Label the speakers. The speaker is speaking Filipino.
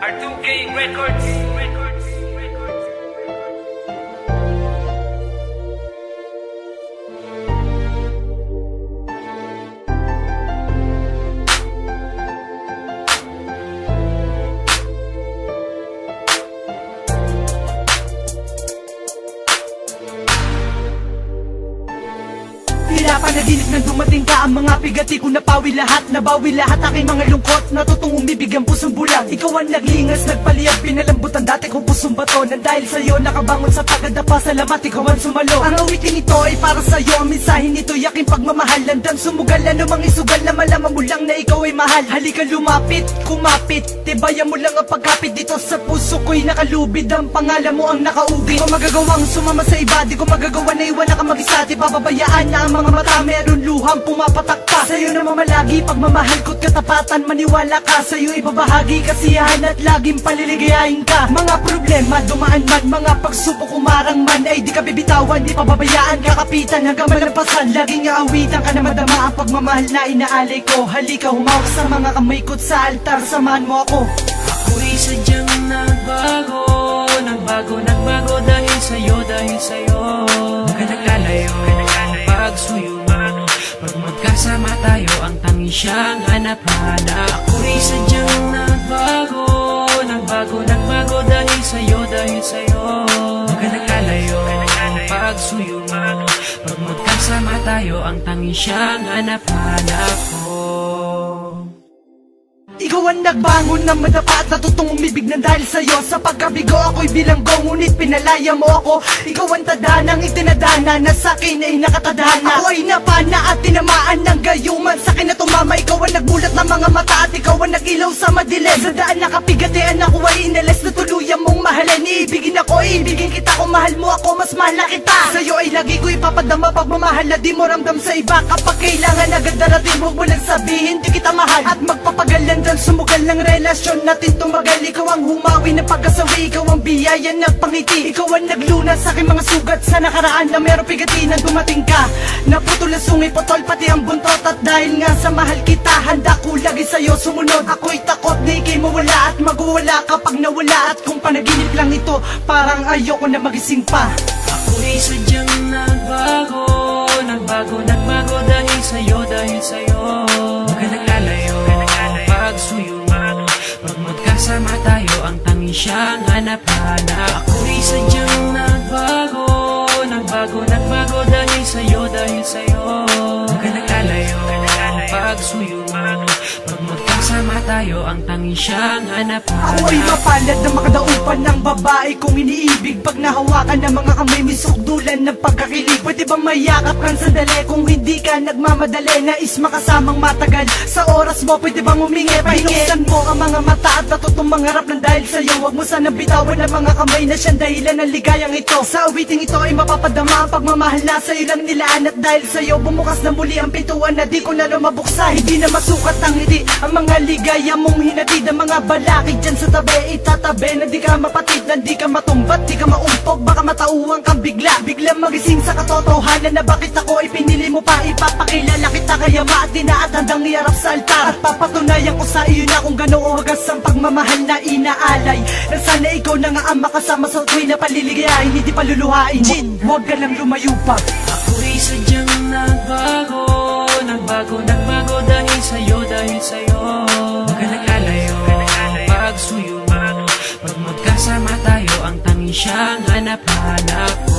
Speaker 1: R2K Records.
Speaker 2: Tila panaginip nang dumating ka. Ang mga pigati ko napawi lahat. Nabawi lahat aking mga lungkot. Natutong umibig ang pusong bulag. Ikaw ang naglingas, nagpaliyag, pinalambutan dati kong pusong bato. Nang dahil sa'yo nakabangon sa tagadapa. Salamat, ikaw ang sumalo. Ang awitin ito ay para sa'yo. Ang mensahe nito'y aking pagmamahal. Landang sumugal, anumang isugal na malaman mo lang na ikaw ay mahal. Halika lumapit, kumapit, tibayan mo lang ang pagkapit. Dito sa puso ko'y nakalubid. Ang pangalan mo ang nakaugit. Di ko magagawang sumama sa iba. Di ko magagawa na iwan na ka mag-isa. Di pababayaan na ang mga mata meron luhang pumapatak pa. Sa'yo na mamalagi pagmamahal ko't katapatan. Maniwala ka, sa'yo ibabahagi kasiyahan at laging paliligayahin ka. Mga problema dumaan man, mga pagsubok umarang man, ay di ka bibitawan, di pababayaan, kakapitan hanggang malampasan. Laging aawitan ka na madama ang pagmamahal na inaalay ko. Halika humawak sa mga kamay ko't sa altar, samahan mo ako.
Speaker 3: Ako'y sadyang nagbago, nagbago dahil sa'yo, Huwag ka naglalayo, pagsuyo mo. Pag magkasama tayo, ang tanging siyang hanap-hanap. Ako'y sadyang nagbago dahil sa'yo, Huwag ka naglalayo, pagsuyo mo. Pag magkasama tayo, ang tanging siyang hanap-hanap ko.
Speaker 2: Ikaw ang nagbangon ng madapa at natutong umibig ng dahil sa'yo. Sa pagkabigo ako'y bilanggo, ngunit pinalaya mo ako. Ikaw ang tadanang itinadana na sa'kin ay nakatadhana. Ako ay napana at tinamaan ng gayuman, sa'kin na tumama. Ikaw ang nagbulat ng mga mata at ikaw ang nagilaw sa madilim. Sa daan nakapigatian ako ay inalis na tuluyan mong mahalin. Iibigin ako, iibigin kita, kung mahal mo ako mas mahal na kita. Sa'yo ay lagi ko ipapadama pagmamahal na di mo ramdam sa iba. Kapag kailangan agad darating, huwag mo lang sabihin di kita mahal. At magpapagalan sumugal ng relasyon natin tumagal. Ikaw ang humawi ng pagkasawi, ikaw ang biyaya ng pangiti. Ikaw ang naglunas sa aking mga sugat sa nakaraan na meron pigati na dumating ka. Naputol ang sungi, potol pati ang buntot. At dahil nga sa mahal kita, handa ko lagi sa'yo sumunod. Ako'y takot na ikay mawala at magwawala kapag nawala. At kung panaginip lang ito, parang ayoko na magising pa.
Speaker 3: Ako'y sadyang nagbago dahil sa'yo, Huwag ka naglalayo, pagsuyo mo. Pag magkasama tayo, ang tanging siyang hanap-hanap. Ako'y sadyang nagbago dahil sa'yo, Huwag ka naglalayo, pagsuyo mo. Pag magkasama tayo, ang tanging siyang hanap-hanap.
Speaker 2: Ako ay mapalad na makadaupan ng babae kong iniibig. Pag nahawakan ng mga kamay, may sukdulan ng pagkakilig. Pwede bang mayakap kang sandali kung hindi ka nagmamadali? Nais makasamang matagal sa oras mo, pwede bang humingi? Binuksan mo ang mga mata at natutong mangarap ng dahil sa'yo. Huwag mo sanang bitawan ang mga kamay na siyang dahilan ng ligayang ito. Sa awiting ito ay mapapadama ang pagmamahal na sa'yo lang nilaan. At dahil sa'yo bumukas na muli ang pintuan na di ko na lumabuksa. Hindi na masukat ang ngiti, ang mga ligaya mong hinatid. Ang mga balakid dyan sa tabi, itatabi na di ka mapatid, na di ka matumbat, di ka maumpog. Baka matauhan kang biglang magising sa katotohanan na bakit ako ipinili mo pa. Ipapakilala kita kaya maatina at handang iarap sa altar. At papatunayan ko sa iyo na kung gano'ng wagas ang pagmamahal na inaalay. Na sana ikaw na nga ang makasama sa tuwi na paliligayahin, hindi paluluhain. Huwag ka lang lumayo pa.
Speaker 3: Ako'y sadyang nagbago dahil sa'yo, Huwag ka naglalayo, pagsuyo mo. Pag magkasama tayo, ang tanging siyang hanap-hanap ko.